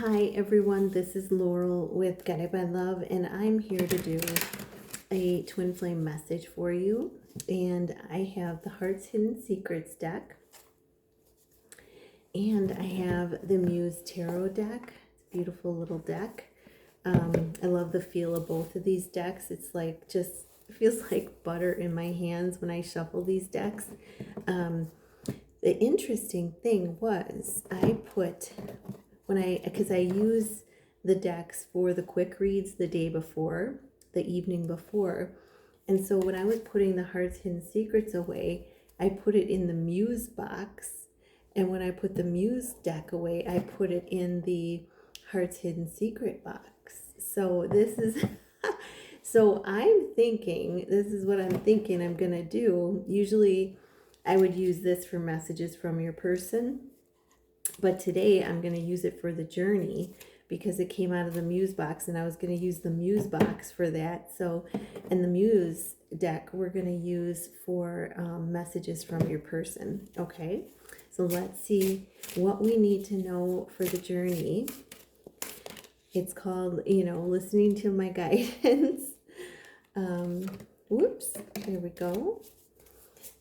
Hi everyone, this is Laurel with Guided by Love, and I'm here to do a twin flame message for you. And I have the Heart's Hidden Secrets deck, and I have the Muse Tarot deck. It's a beautiful little deck. I love the feel of both of these decks. It's like it feels like butter in my hands when I shuffle these decks. The interesting thing was because I use the decks for the quick reads the day before, the evening before. And so when I was putting the Heart's Hidden Secrets away, I put it in the Muse box. And when I put the Muse deck away, I put it in the Heart's Hidden Secret box. So this is, so this is what I'm thinking I'm going to do. Usually I would use this for messages from your person. But today I'm going to use it for the journey because it came out of the Muse box, and I was going to use the Muse box for that. So, and the Muse deck we're going to use for messages from your person. Okay, so let's see what we need to know for the journey. It's called, listening to my guidance. Whoops, there we go.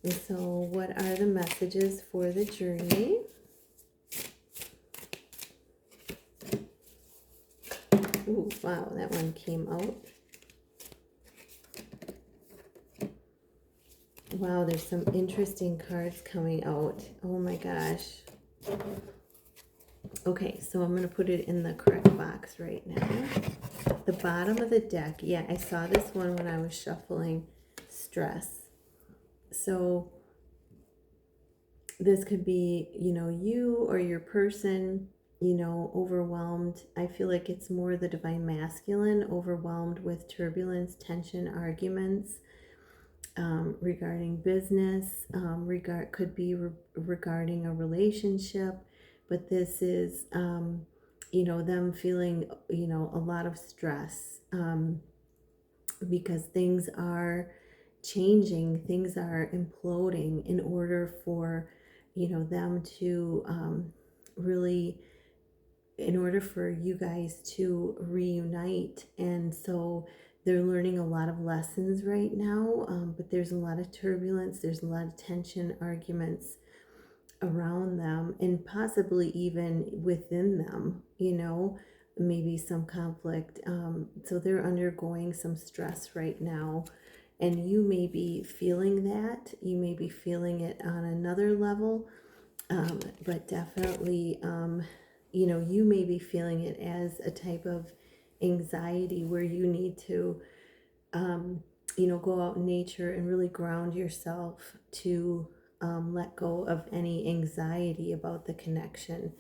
And so what are the messages for the journey? Ooh, wow, that one came out. Wow, there's some interesting cards coming out. Oh my gosh. Okay, so I'm going to put it in the correct box right now. The bottom of the deck. Yeah, I saw this one when I was shuffling stress. So this could be, you or your person, overwhelmed. I feel like it's more the divine masculine, overwhelmed with turbulence, tension, arguments regarding business, could be regarding a relationship, but this is, them feeling, a lot of stress because things are changing, things are imploding in order for, them to really, in order for you guys to reunite. And so they're learning a lot of lessons right now, but there's a lot of turbulence, there's a lot of tension, arguments around them, and possibly even within them, maybe some conflict. So they're undergoing some stress right now, and you may be feeling that. You may be feeling it on another level, but definitely, you may be feeling it as a type of anxiety where you need to, go out in nature and really ground yourself to let go of any anxiety about the connection,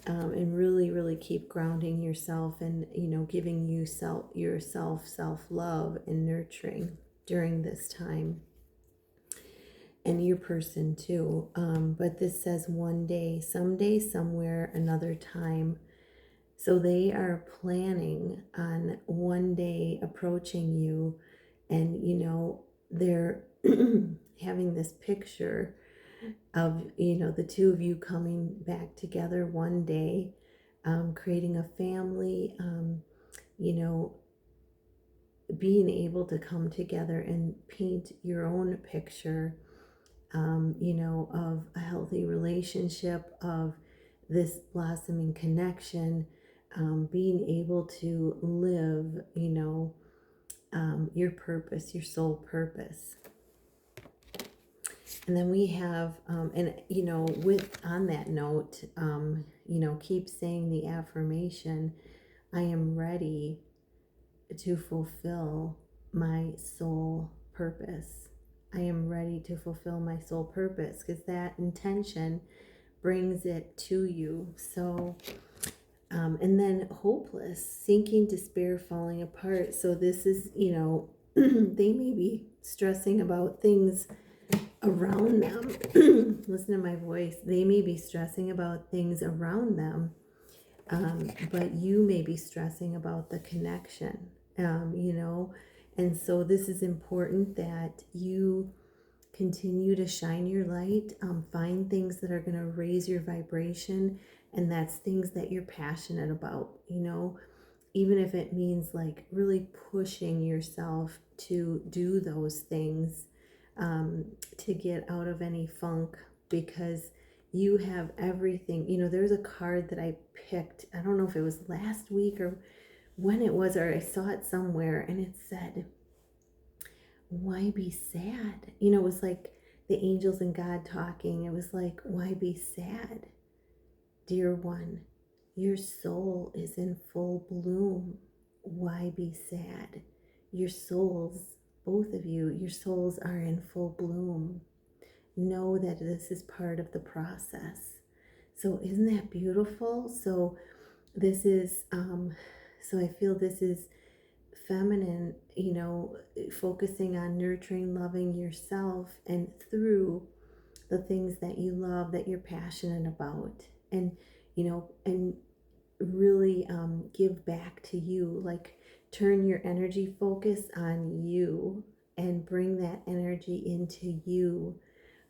and really, really keep grounding yourself and, giving yourself self-love and nurturing during this time. And your person too. But this says one day, someday, somewhere, another time. So they are planning on one day approaching you, and they're having this picture of the two of you coming back together one day, creating a family, being able to come together and paint your own picture, of a healthy relationship, of this blossoming connection, being able to live, your purpose, your soul purpose. And then we have, on that note, keep saying the affirmation, I am ready to fulfill my soul purpose. I am ready to fulfill my soul purpose, because that intention brings it to you. So, and then hopeless, sinking, despair, falling apart. So this is, they may be stressing about things around them. Listen to my voice. They may be stressing about things around them, but you may be stressing about the connection, and so this is important that you continue to shine your light, find things that are going to raise your vibration, And that's things that you're passionate about, even if it means like really pushing yourself to do those things, to get out of any funk, because you have everything. There's a card that I picked. I don't know if it was last week or when it was, or I saw it somewhere, and it said, why be sad? It was like the angels and God talking. It was like, why be sad? Dear one, your soul is in full bloom. Why be sad? Your souls, both of you, your souls are in full bloom. Know that this is part of the process. So isn't that beautiful? So this is, so I feel this is feminine, focusing on nurturing, loving yourself, and through the things that you love, that you're passionate about, and and really give back to you, like turn your energy focus on you and bring that energy into you,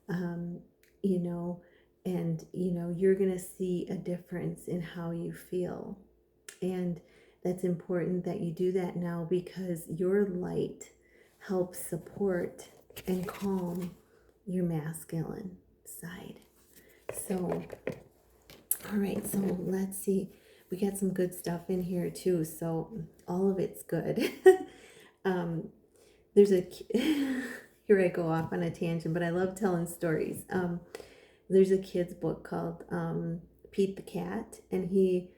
um, you know and you're gonna see a difference in how you feel. And that's important that you do that now, because your light helps support and calm your masculine side. So, all right, so let's see. We got some good stuff in here too, so all of it's good. um, there's a, here I go off on a tangent, but I love telling stories. There's a kid's book called Pete the Cat, and he,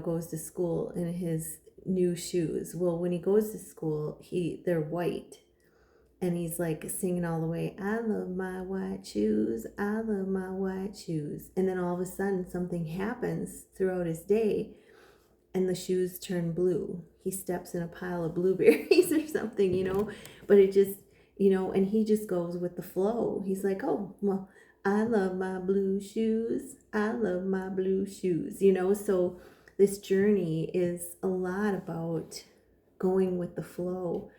goes to school in his new shoes. Well, when he goes to school, they're white, and he's like singing all the way, I love my white shoes, I love my white shoes. And then all of a sudden something happens throughout his day, and the shoes turn blue. He steps in a pile of blueberries or something, but it just, and he just goes with the flow. He's like, oh, well, I love my blue shoes, I love my blue shoes, so this journey is a lot about going with the flow.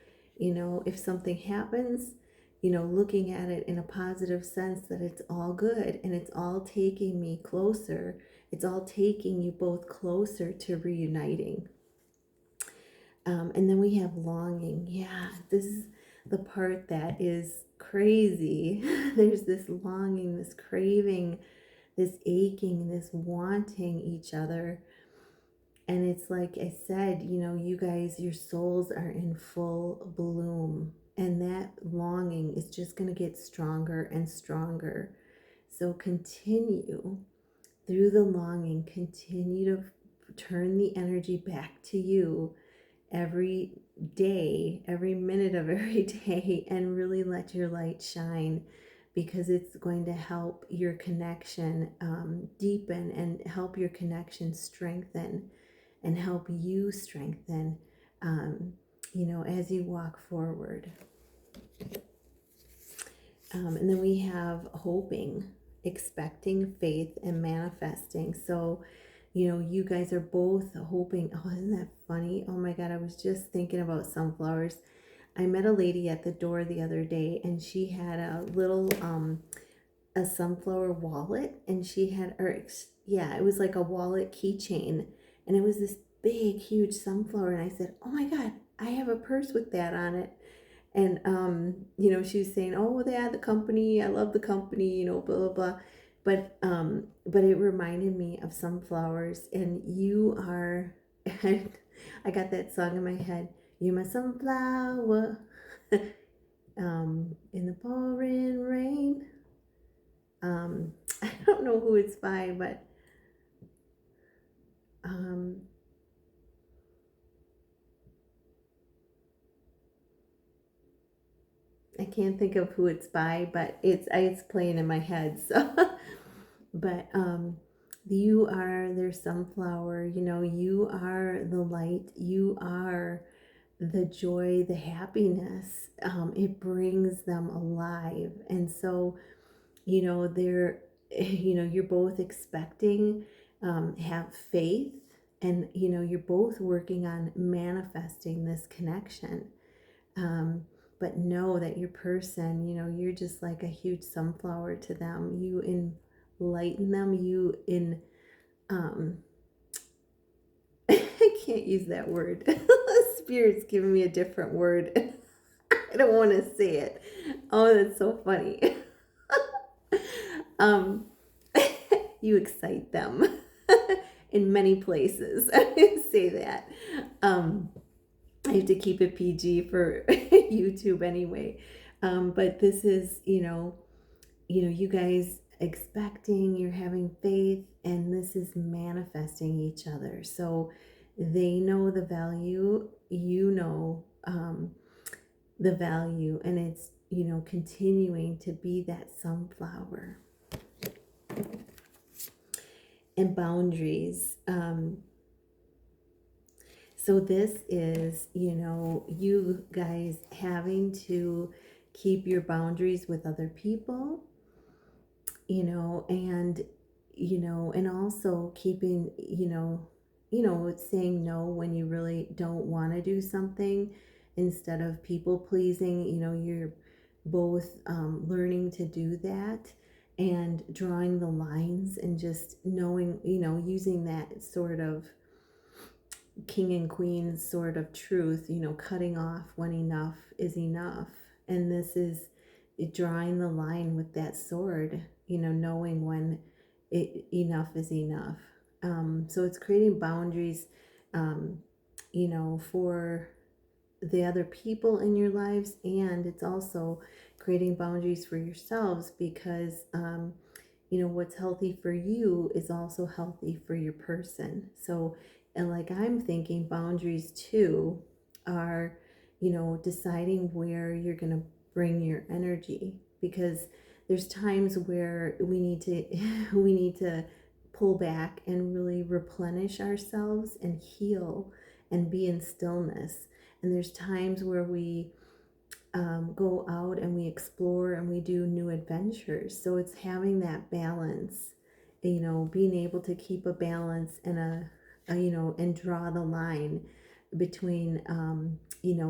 If something happens, looking at it in a positive sense, that it's all good and it's all taking me closer. It's all taking you both closer to reuniting. And then we have longing. Yeah, this is the part that is crazy. There's this longing, this craving, this aching, this wanting each other. And it's like I said, you guys, your souls are in full bloom. And that longing is just going to get stronger and stronger. So continue through the longing, continue to turn the energy back to you every day, every minute of every day, and really let your light shine, because it's going to help your connection deepen, and help your connection strengthen, and help you strengthen, as you walk forward. And then we have hoping, expecting, faith, and manifesting. So, you guys are both hoping. Oh, isn't that funny? Oh my God, I was just thinking about sunflowers. I met a lady at the door the other day, and she had a little, a sunflower wallet, and she had, it was like a wallet keychain, and it was this big, huge sunflower. And I said, oh my God, I have a purse with that on it. And, she was saying, oh, they had the company, I love the company, blah, blah, blah. But it reminded me of sunflowers, and you are, and I got that song in my head, you're my sunflower, in the pouring rain. I don't know who it's by, but, I can't think of who it's by, but it's playing in my head. So, but you are their sunflower. You are the light. You are the joy, the happiness. It brings them alive, and so they're you're both expecting, have faith, and you're both working on manifesting this connection. But know that your person, you're just like a huge sunflower to them. You enlighten them, you um, I can't use that word. Spirit's giving me a different word. I don't want to say it. Oh, that's so funny. um, you excite them in many places. I say that. I have to keep it PG for YouTube anyway. But this is, you guys expecting, you're having faith, and this is manifesting each other. So they know the value, the value, and it's, continuing to be that sunflower. And boundaries. So this is, you guys having to keep your boundaries with other people, and also keeping, saying no when you really don't want to do something instead of people pleasing. You're both learning to do that and drawing the lines and just knowing, using that sort of king and queen sort of truth, cutting off when enough is enough. And this is drawing the line with that sword, knowing when enough is enough. So it's creating boundaries, for the other people in your lives, and it's also creating boundaries for yourselves because, what's healthy for you is also healthy for your person. So, and like I'm thinking boundaries too are, deciding where you're going to bring your energy, because there's times where we need to pull back and really replenish ourselves and heal and be in stillness. And there's times where we go out and we explore and we do new adventures. So it's having that balance, being able to keep a balance and and draw the line between,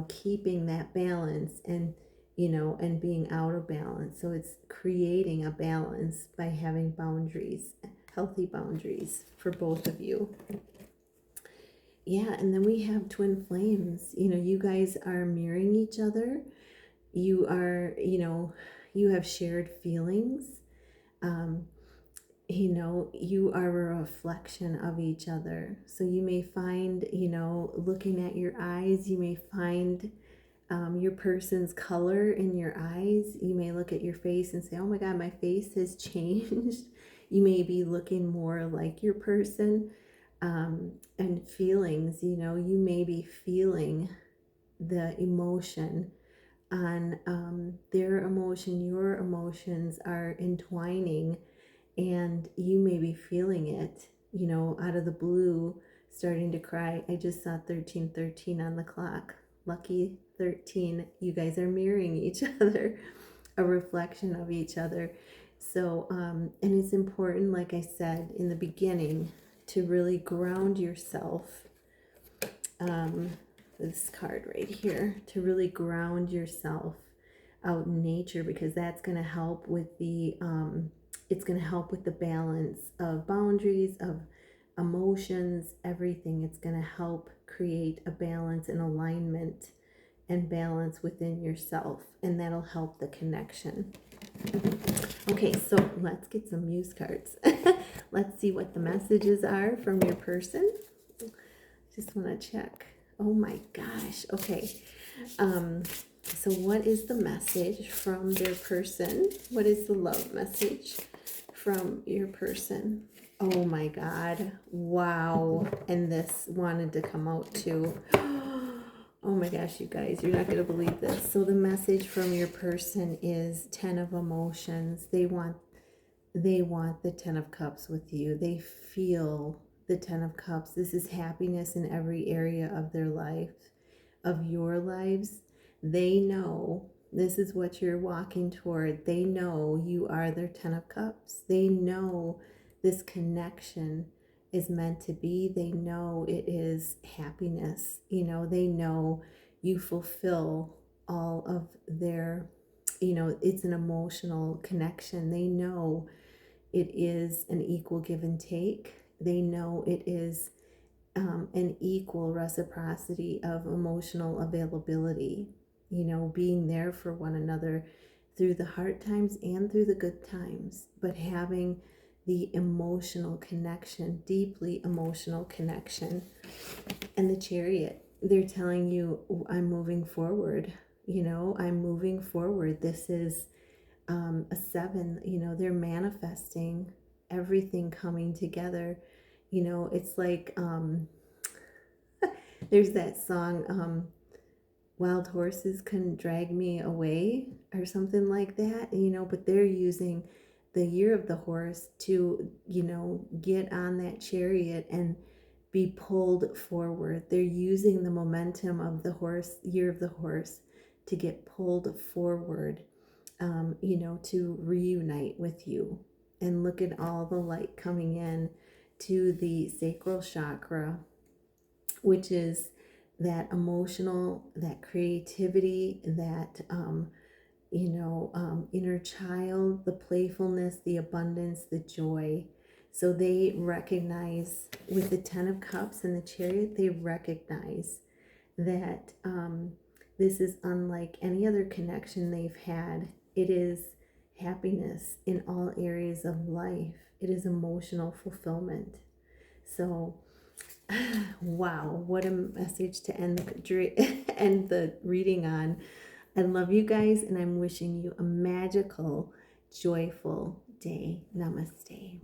keeping that balance and, and being out of balance. So it's creating a balance by having boundaries, healthy boundaries for both of you. Yeah, and then we have twin flames. You guys are mirroring each other. You are, you have shared feelings. You are a reflection of each other. So you may find, looking at your eyes, you may find your person's color in your eyes. You may look at your face and say, oh my God, my face has changed. You may be looking more like your person. And feelings, you may be feeling the emotion on their emotion. Your emotions are entwining, and you may be feeling it, out of the blue, starting to cry. I just saw 1313 on the clock. Lucky 13. You guys are mirroring each other, a reflection of each other. So, and it's important, like I said in the beginning, to really ground yourself. This card right here, to really ground yourself out in nature, because that's going to help with the it's going to help with the balance of boundaries, of emotions, everything. It's going to help create a balance and alignment and balance within yourself, and that'll help the connection. Okay, so let's get some muse cards. Let's see what the messages are from your person. Just want to check. Oh my gosh. Okay. So what is the message from their person? What is the love message from your person? Oh my God. Wow. And this wanted to come out too. Oh my gosh, you guys, you're not going to believe this. So the message from your person is 10 of emotions. They want the 10 of cups with you. They feel the 10 of cups. This is happiness in every area of their life, of your lives. They know this is what you're walking toward. They know you are their 10 of cups. They know this connection is meant to be. They know it is happiness. They know you fulfill all of their, it's an emotional connection. They know it is an equal give and take. They know it is an equal reciprocity of emotional availability, being there for one another through the hard times and through the good times, but having the emotional connection, deeply emotional connection. And the Chariot, they're telling you, I'm moving forward. I'm moving forward. This is a 7. They're manifesting everything coming together. It's like there's that song, Wild Horses Couldn't Drag Me Away, or something like that, but they're using the year of the horse to, get on that chariot and be pulled forward. They're using the momentum of the horse, year of the horse, to get pulled forward, to reunite with you. And look at all the light coming in to the sacral chakra, which is that emotional, that creativity, that inner child, the playfulness, the abundance, the joy. So they recognize, with the 10 of Cups and the Chariot, they recognize that this is unlike any other connection they've had. It is happiness in all areas of life. It is emotional fulfillment. So wow, what a message to end end the reading on. I love you guys, and I'm wishing you a magical, joyful day. Namaste.